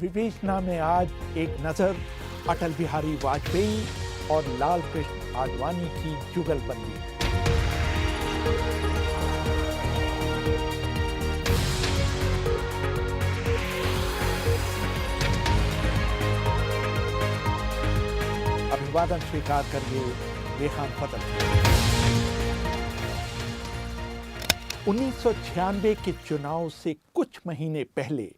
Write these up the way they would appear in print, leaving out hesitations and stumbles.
विवेचना में आज एक नज़र अटल बिहारी वाजपेयी और लाल कृष्ण आडवाणी की जुगलबंदी। अभिवादन स्वीकार करिए रेहान फतल। 1996 के चुनाव से कुछ महीने पहले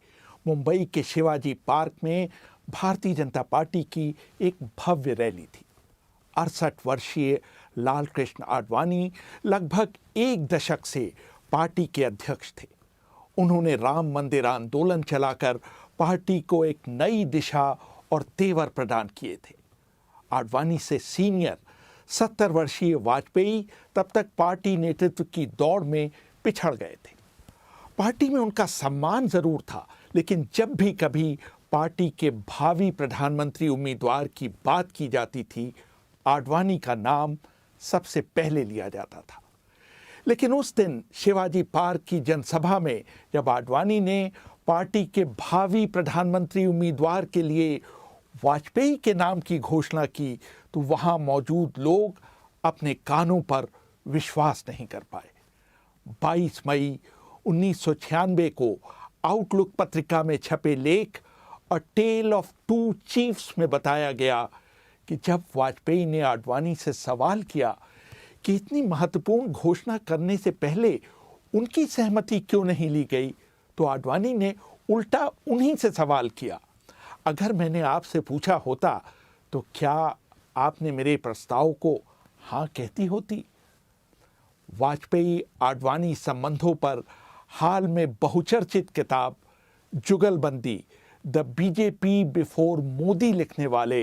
मुंबई के शिवाजी पार्क में भारतीय जनता पार्टी की एक भव्य रैली थी। 68 वर्षीय लाल कृष्ण आडवाणी लगभग एक दशक से पार्टी के अध्यक्ष थे। उन्होंने राम मंदिर आंदोलन चलाकर पार्टी को एक नई दिशा और तेवर प्रदान किए थे। आडवाणी से सीनियर 70 वर्षीय वाजपेयी तब तक पार्टी नेतृत्व की दौड़ में पिछड़ गए थे। पार्टी में उनका सम्मान जरूर था, लेकिन जब भी कभी पार्टी के भावी प्रधानमंत्री उम्मीदवार की बात की जाती थी, आडवाणी का नाम सबसे पहले लिया जाता था। लेकिन उस दिन शिवाजी पार्क की जनसभा में जब आडवाणी ने पार्टी के भावी प्रधानमंत्री उम्मीदवार के लिए वाजपेयी के नाम की घोषणा की, तो वहां मौजूद लोग अपने कानों पर विश्वास नहीं कर पाए। 22 मई 1996 को आउटलुक पत्रिका में छपे लेख अ टेल ऑफ टू चीफ्स में बताया गया कि जब वाजपेयी ने आडवाणी से सवाल किया कि इतनी महत्वपूर्ण घोषणा करने से पहले उनकी सहमति क्यों नहीं ली गई, तो आडवाणी ने उल्टा उन्हीं से सवाल किया, अगर मैंने आपसे पूछा होता तो क्या आपने मेरे प्रस्ताव को हाँ कहती होती। वाजपेयी आडवाणी संबंधों पर हाल में बहुचर्चित किताब जुगलबंदी द बीजेपी बिफोर मोदी लिखने वाले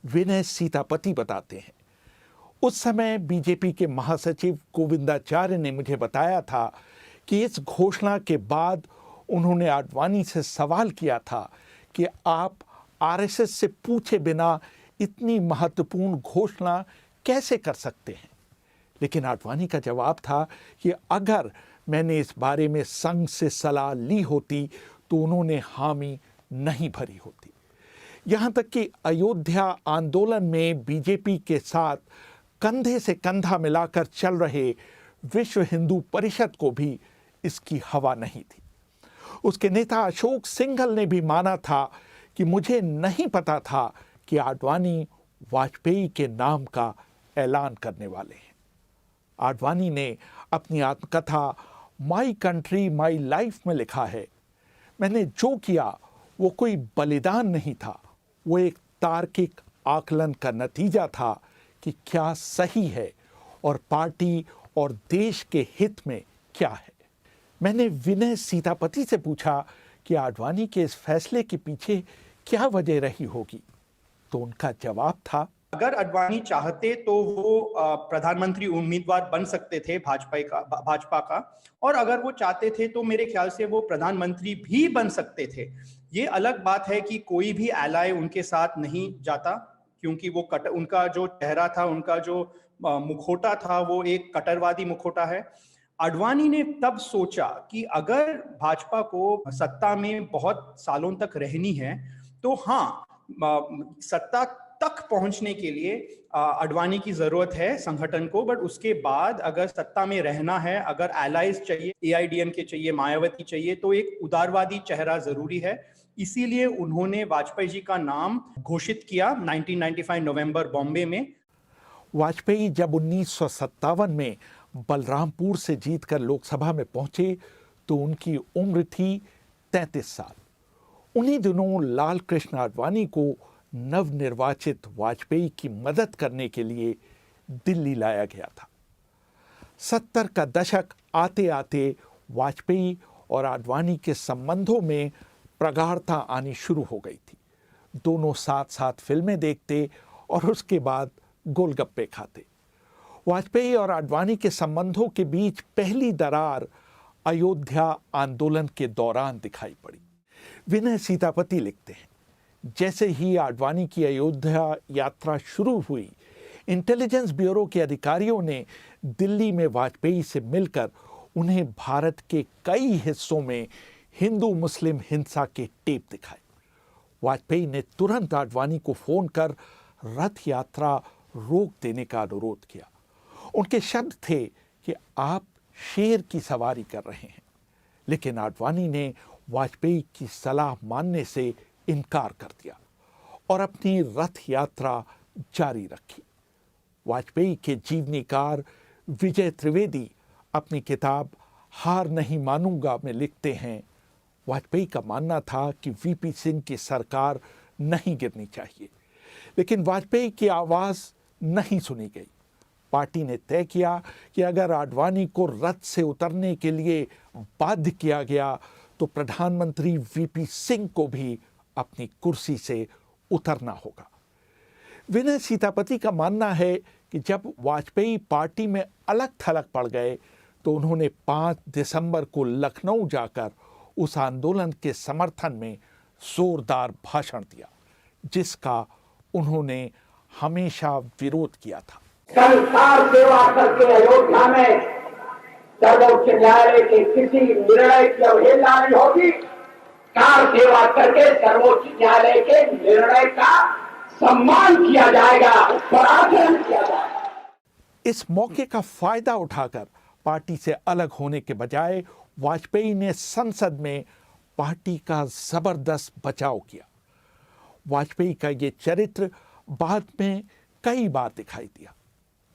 विनय सीतापति बताते हैं। उस समय बीजेपी के महासचिव गोविंदाचार्य ने मुझे बताया था कि इस घोषणा के बाद उन्होंने आडवाणी से सवाल किया था कि आप आरएसएस से पूछे बिना इतनी महत्वपूर्ण घोषणा कैसे कर सकते हैं। लेकिन आडवाणी का जवाब था कि अगर मैंने इस बारे में संघ से सलाह ली होती तो उन्होंने हामी नहीं भरी होती। यहाँ तक कि अयोध्या आंदोलन में बीजेपी के साथ कंधे से कंधा मिलाकर चल रहे विश्व हिंदू परिषद को भी इसकी हवा नहीं थी। उसके नेता अशोक सिंघल ने भी माना था कि मुझे नहीं पता था कि आडवाणी वाजपेयी के नाम का ऐलान करने वाले हैं। आडवाणी ने अपनी आत्मकथा माई कंट्री माई लाइफ में लिखा है, मैंने जो किया वो कोई बलिदान नहीं था, वो एक तार्किक आकलन का नतीजा था कि क्या सही है और पार्टी और देश के हित में क्या है। मैंने विनय सीतापति से पूछा कि आडवाणी के इस फैसले के पीछे क्या वजह रही होगी, तो उनका जवाब था, अगर आडवाणी चाहते तो वो प्रधानमंत्री उम्मीदवार बन सकते थे भाजपा का, और अगर वो चाहते थे तो मेरे ख्याल से वो प्रधानमंत्री भी बन सकते थे। ये अलग बात है कि कोई भी एलाय उनके साथ नहीं जाता, क्योंकि वो उनका जो चेहरा था, उनका जो मुखौटा था, वो एक कट्टरवादी मुखौटा है। आडवाणी ने तब सोचा कि अगर भाजपा को सत्ता में बहुत सालों तक रहनी है तो हाँ, सत्ता तक पहुंचने के लिए आडवाणी की जरूरत है संगठन को, बट उसके बाद अगर सत्ता में रहना है, अगर एलाइज चाहिए, एआईडीएमके चाहिए, मायावती चाहिए, तो एक उदारवादी चेहरा जरूरी है। इसीलिए उन्होंने वाजपेयी जी का नाम घोषित किया 1995 नवंबर बॉम्बे में। वाजपेयी जब 1957 में बलरामपुर से जीतकर लोकसभा में पहुंचे तो उनकी उम्र थी 33 साल। उन्हीं दिनों लाल कृष्ण आडवाणी को नवनिर्वाचित वाजपेयी की मदद करने के लिए दिल्ली लाया गया था। 70 का दशक आते आते वाजपेयी और आडवाणी के संबंधों में प्रगाढ़ता आनी शुरू हो गई थी। दोनों साथ साथ फिल्में देखते और उसके बाद गोलगप्पे खाते। वाजपेयी और आडवाणी के संबंधों के बीच पहली दरार अयोध्या आंदोलन के दौरान दिखाई पड़ी। विनय सीतापति लिखते हैं, जैसे ही आडवाणी की अयोध्या यात्रा शुरू हुई, इंटेलिजेंस ब्यूरो के अधिकारियों ने दिल्ली में वाजपेयी से मिलकर उन्हें भारत के कई हिस्सों में हिंदू मुस्लिम हिंसा के टेप दिखाए। वाजपेयी ने तुरंत आडवाणी को फोन कर रथ यात्रा रोक देने का अनुरोध किया। उनके शब्द थे कि आप शेर की सवारी कर रहे हैं, लेकिन आडवाणी ने वाजपेयी की सलाह मानने से इनकार कर दिया और अपनी रथ यात्रा जारी रखी। वाजपेयी के जीवनीकार विजय त्रिवेदी अपनी किताब हार नहीं मानूंगा में लिखते हैं, वाजपेयी का मानना था कि वीपी सिंह की सरकार नहीं गिरनी चाहिए, लेकिन वाजपेयी की आवाज़ नहीं सुनी गई। पार्टी ने तय किया कि अगर आडवाणी को रथ से उतरने के लिए बाध्य किया गया तो प्रधानमंत्री वीपी सिंह को भी अपनी कुर्सी से उतरना होगा। विनय सीतापति का मानना है कि जब वाजपेयी पार्टी में अलग थलग पड़ गए तो उन्होंने 5 दिसंबर को लखनऊ जाकर उस आंदोलन के समर्थन में जोरदार भाषण दिया, जिसका उन्होंने हमेशा विरोध किया था। कल कार सेवा करके अयोध्या में सर्वोच्च न्यायालय के किसी निर्णय की अवहेलना नहीं होगी। कार सेवा करके सर्वोच्च न्यायालय के निर्णय का सम्मान किया जाएगा, उस पर आचरण किया जाएगा। इस मौके का फायदा उठाकर पार्टी से अलग होने के बजाय वाजपेयी ने संसद में पार्टी का जबरदस्त बचाव किया। वाजपेयी का ये चरित्र बाद में कई बार दिखाई दिया।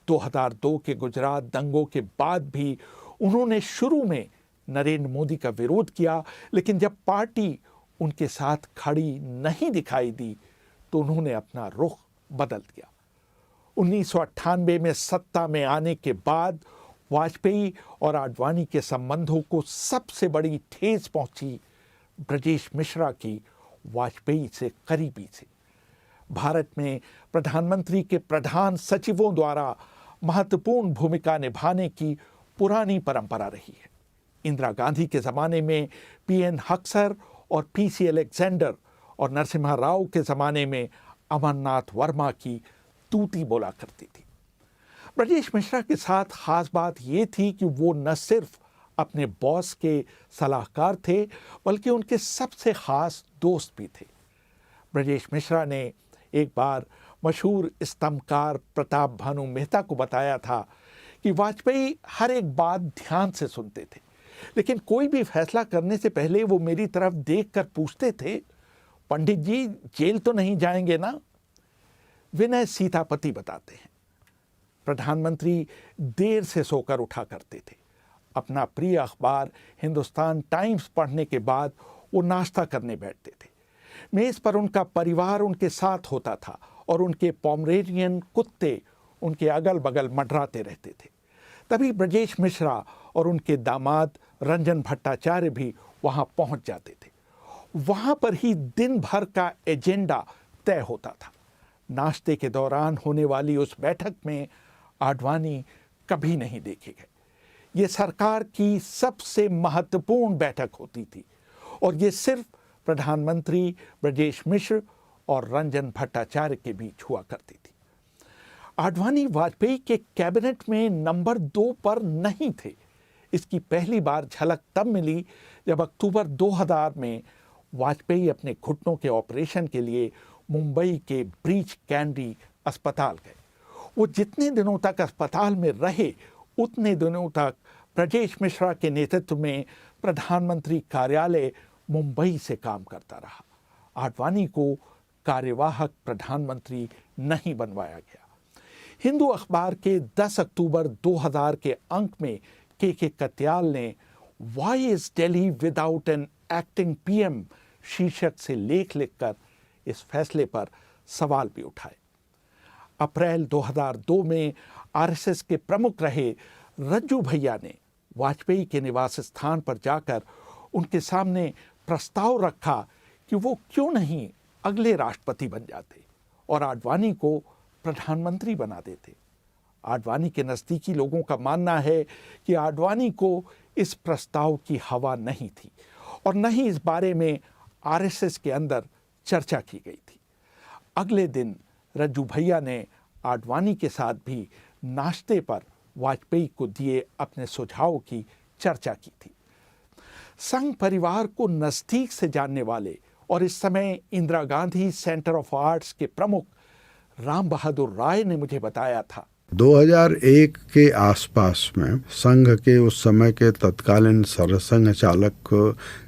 2002 के गुजरात दंगों के बाद भी उन्होंने शुरू में नरेंद्र मोदी का विरोध किया, लेकिन जब पार्टी उनके साथ खड़ी नहीं दिखाई दी तो उन्होंने अपना रुख बदल दिया। 1998 में सत्ता में आने के बाद वाजपेयी और आडवाणी के संबंधों को सबसे बड़ी ठेस पहुंची ब्रजेश मिश्रा की वाजपेयी से करीबी से। भारत में प्रधानमंत्री के प्रधान सचिवों द्वारा महत्वपूर्ण भूमिका निभाने की पुरानी परंपरा रही है। इंदिरा गांधी के ज़माने में पीएन हक्सर और पीसी अलेक्जेंडर और नरसिम्हा राव के ज़माने में अमरनाथ वर्मा की तूती बोला करती थी। ब्रजेश मिश्रा के साथ खास बात ये थी कि वो न सिर्फ अपने बॉस के सलाहकार थे, बल्कि उनके सबसे खास दोस्त भी थे। ब्रजेश मिश्रा ने एक बार मशहूर स्तंभकार प्रताप भानु मेहता को बताया था कि वाजपेयी हर एक बात ध्यान से सुनते थे, लेकिन कोई भी फैसला करने से पहले वो मेरी तरफ देखकर पूछते थे, पंडित जी जेल तो नहीं जाएंगे ना? विनय सीतापति बताते हैं, प्रधानमंत्री देर से सोकर उठा करते थे। अपना प्रिय अखबार हिंदुस्तान टाइम्स पढ़ने के बाद वो नाश्ता करने बैठते थे। मेज पर उनका परिवार उनके साथ होता था और उनके पोमरेनियन कुत्ते उनके अगल बगल मंडराते रहते थे। तभी ब्रजेश मिश्रा और उनके दामाद रंजन भट्टाचार्य भी वहां पहुंच जाते थे। वहां पर ही दिन भर का एजेंडा तय होता था। नाश्ते के दौरान होने वाली उस बैठक में आडवाणी कभी नहीं देखे गए। ये सरकार की सबसे महत्वपूर्ण बैठक होती थी और ये सिर्फ प्रधानमंत्री ब्रजेश मिश्र और रंजन भट्टाचार्य के बीच हुआ करती थी। आडवाणी वाजपेयी के कैबिनेट में नंबर 2 पर नहीं थे। इसकी पहली बार झलक तब मिली जब अक्टूबर 2000 में वाजपेयी अपने घुटनों के ऑपरेशन के लिए मुंबई के ब्रीच कैंडी अस्पताल गए। वो जितने दिनों तक अस्पताल में रहे, उतने दिनों तक ब्रजेश मिश्रा के नेतृत्व में प्रधानमंत्री कार्यालय मुंबई से काम करता रहा। आडवाणी को कार्यवाहक प्रधानमंत्री नहीं बनवाया गया। हिंदू अखबार के 10 अक्टूबर 2000 के अंक में के कत्याल ने "Why is Delhi without an acting PM" शीर्षक से लेख लिखकर इस फैसले पर सवाल भी उठाए। अप्रैल 2002 में आरएसएस के प्रमुख रहे रज्जू भैया ने वाजपेयी के निवास स्थान पर जाकर उनके सामने प्रस्ताव रखा कि वो क्यों नहीं अगले राष्ट्रपति बन जाते और आडवाणी को प्रधानमंत्री बना देते। आडवाणी के नज़दीकी लोगों का मानना है कि आडवाणी को इस प्रस्ताव की हवा नहीं थी और न ही इस बारे में आरएसएस के अंदर चर्चा की गई थी। अगले दिन रज्जू भैया ने आडवाणी के साथ भी नाश्ते पर वाजपेयी को दिए अपने सुझाव की चर्चा की थी। संघ परिवार को नज़दीक से जानने वाले और इस समय Indira Gandhi centre of arts के प्रमुख राम बहादुर राय ने मुझे बताया था 2001 के आसपास में संघ के उस समय के तत्कालीन सरसंघ चालक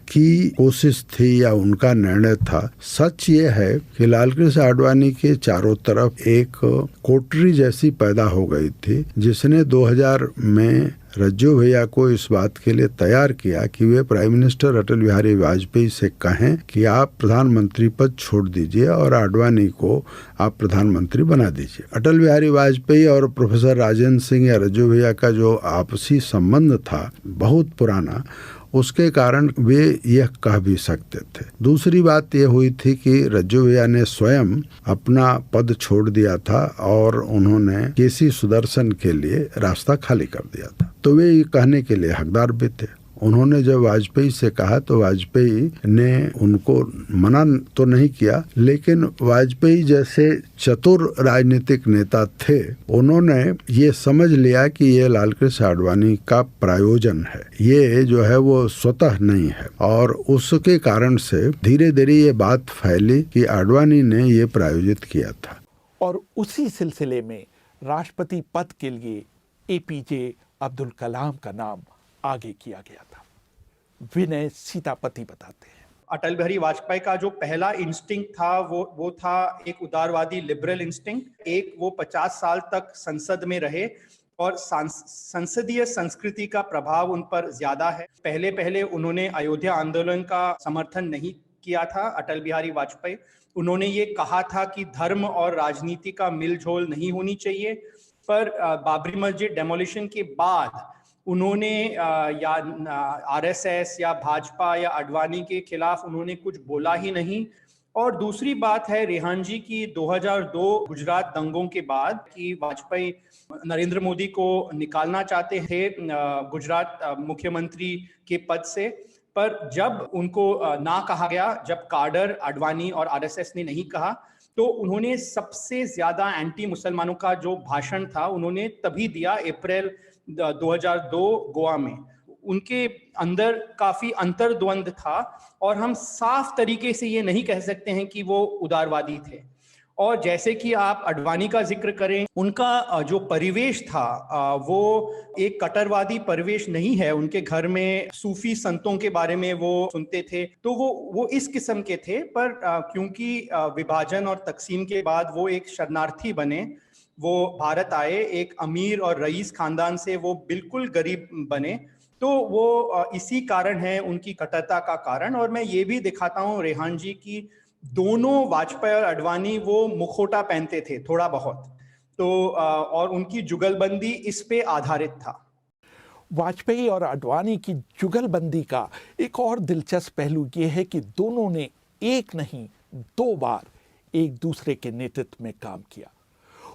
की कोशिश थी या उनका निर्णय था। सच ये है कि लालकृष्ण आडवाणी के चारों तरफ एक कोटरी जैसी पैदा हो गई थी, जिसने 2000 में रज्जू भैया को इस बात के लिए तैयार किया कि वे प्राइम मिनिस्टर अटल बिहारी वाजपेयी से कहें कि आप प्रधानमंत्री पद छोड़ दीजिए और आडवाणी को आप प्रधानमंत्री बना दीजिए। अटल बिहारी वाजपेयी और प्रोफेसर राजेंद्र सिंह या रज्जू भैया का जो आपसी संबंध था बहुत पुराना, उसके कारण वे यह कह भी सकते थे। दूसरी बात यह हुई थी कि रज्जू भैया ने स्वयं अपना पद छोड़ दिया था और उन्होंने केसी सुदर्शन के लिए रास्ता खाली कर दिया था, तो वे ये कहने के लिए हकदार भी थे। उन्होंने जब वाजपेयी से कहा तो वाजपेयी ने उनको मना तो नहीं किया, लेकिन वाजपेयी जैसे चतुर राजनीतिक नेता थे, उन्होंने ये समझ लिया कि ये लालकृष्ण आडवाणी का प्रायोजन है, ये जो है वो स्वतः नहीं है, और उसके कारण से धीरे धीरे ये बात फैली कि आडवाणी ने ये प्रायोजित किया था। और उसी सिलसिले में राष्ट्रपति पद के लिए एपीजे अब्दुल कलाम का नाम आगे किया गया था। विनय सीतापति बताते हैं। अटल बिहारी वाजपेयी का जो पहला इंस्टिंक्ट था वो था एक उदारवादी लिबरल इंस्टिंक्ट। एक वो 50 साल तक संसद में रहे और संसदीय संस्कृति का प्रभाव उन पर ज्यादा है। पहले उन्होंने अयोध्या आंदोलन का समर्थन नहीं किया था अटल बिहारी वाजपेयी। उन्होंने ये कहा था कि धर्म और राजनीति का मिलझोल नहीं होनी चाहिए, पर बाबरी मस्जिद डेमोलिशन के बाद उन्होंने या आरएसएस या भाजपा या आडवाणी के खिलाफ उन्होंने कुछ बोला ही नहीं। और दूसरी बात है रेहान जी की 2002 गुजरात दंगों के बाद कि वाजपेयी नरेंद्र मोदी को निकालना चाहते थे गुजरात मुख्यमंत्री के पद से, पर जब उनको ना कहा गया, जब काडर आडवाणी और आरएसएस ने नहीं कहा, तो उन्होंने सबसे ज्यादा एंटी मुसलमानों का जो भाषण था उन्होंने तभी दिया अप्रैल 2002 गोवा में। उनके अंदर काफी अंतर्द्वंद था और हम साफ तरीके से ये नहीं कह सकते हैं कि वो उदारवादी थे। और जैसे कि आप आडवाणी का जिक्र करें, उनका जो परिवेश था वो एक कट्टरवादी परिवेश नहीं है। उनके घर में सूफी संतों के बारे में वो सुनते थे, तो वो इस किस्म के थे। पर क्योंकि विभाजन और तकसीम के बाद वो एक शरणार्थी बने, वो भारत आए, एक अमीर और रईस खानदान से वो बिल्कुल गरीब बने, तो वो इसी कारण है उनकी कट्टरता का कारण। और मैं ये भी दिखाता हूँ रेहान जी की दोनों वाजपेयी और आडवाणी वो मुखौटा पहनते थे थोड़ा बहुत, तो और उनकी जुगलबंदी इस पे आधारित था। वाजपेयी और आडवाणी की जुगलबंदी का एक और दिलचस्प पहलू ये है कि दोनों ने एक नहीं 2 बार एक दूसरे के नेतृत्व में काम किया।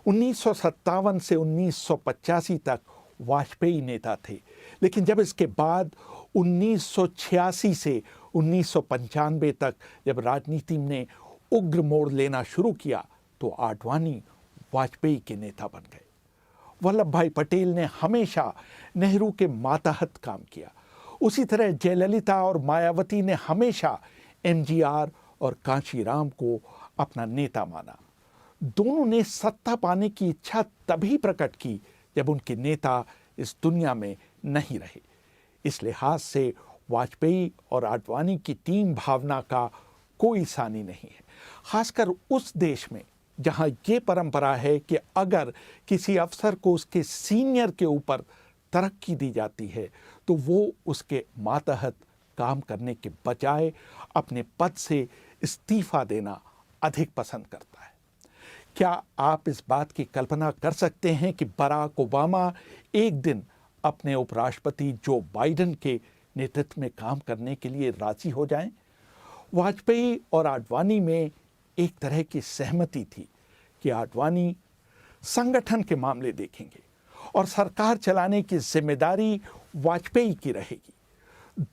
1957 से 1985 तक वाजपेयी नेता थे, लेकिन जब इसके बाद 1986 से 1995 तक जब राजनीति ने उग्र मोड़ लेना शुरू किया तो आडवाणी वाजपेयी के नेता बन गए। वल्लभ भाई पटेल ने हमेशा नेहरू के मातहत काम किया। उसी तरह जयललिता और मायावती ने हमेशा एमजीआर और कांशीराम को अपना नेता माना। दोनों ने सत्ता पाने की इच्छा तभी प्रकट की जब उनके नेता इस दुनिया में नहीं रहे। इस लिहाज से वाजपेयी और आडवाणी की टीम भावना का कोई सानी नहीं है, खासकर उस देश में जहां ये परंपरा है कि अगर किसी अफसर को उसके सीनियर के ऊपर तरक्की दी जाती है तो वो उसके मातहत काम करने के बजाय अपने पद से इस्तीफा देना अधिक पसंद करता है। क्या आप इस बात की कल्पना कर सकते हैं कि बराक ओबामा एक दिन अपने उपराष्ट्रपति जो बाइडेन के नेतृत्व में काम करने के लिए राजी हो जाएं? वाजपेयी और आडवाणी में एक तरह की सहमति थी कि आडवाणी संगठन के मामले देखेंगे और सरकार चलाने की जिम्मेदारी वाजपेयी की रहेगी।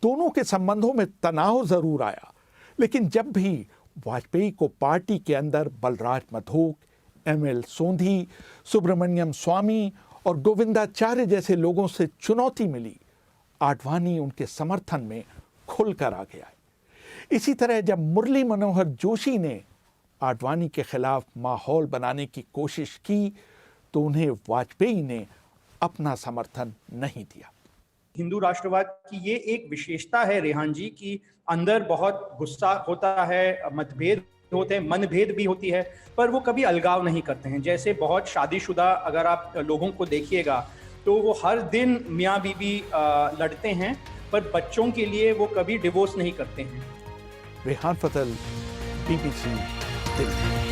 दोनों के संबंधों में तनाव जरूर आया, लेकिन जब भी वाजपेयी को पार्टी के अंदर बलराज मधोक, एमएल सोंधी, सुब्रमण्यम स्वामी और गोविंदाचार्य जैसे लोगों से चुनौती मिली, आडवाणी उनके समर्थन में खुलकर आ गया है। इसी तरह जब मुरली मनोहर जोशी ने आडवाणी के खिलाफ माहौल बनाने की कोशिश की तो उन्हें वाजपेयी ने अपना समर्थन नहीं दिया। हिंदू राष्ट्रवाद की ये एक विशेषता है रेहान जी कि अंदर बहुत गुस्सा होता है, मतभेद होते हैं, मनभेद भी होती है, पर वो कभी अलगाव नहीं करते हैं। जैसे बहुत शादीशुदा अगर आप लोगों को देखिएगा तो वो हर दिन मियाँ बीवी लड़ते हैं, पर बच्चों के लिए वो कभी डिवोर्स नहीं करते हैं। रेहान फजल, BBC दिल्ली।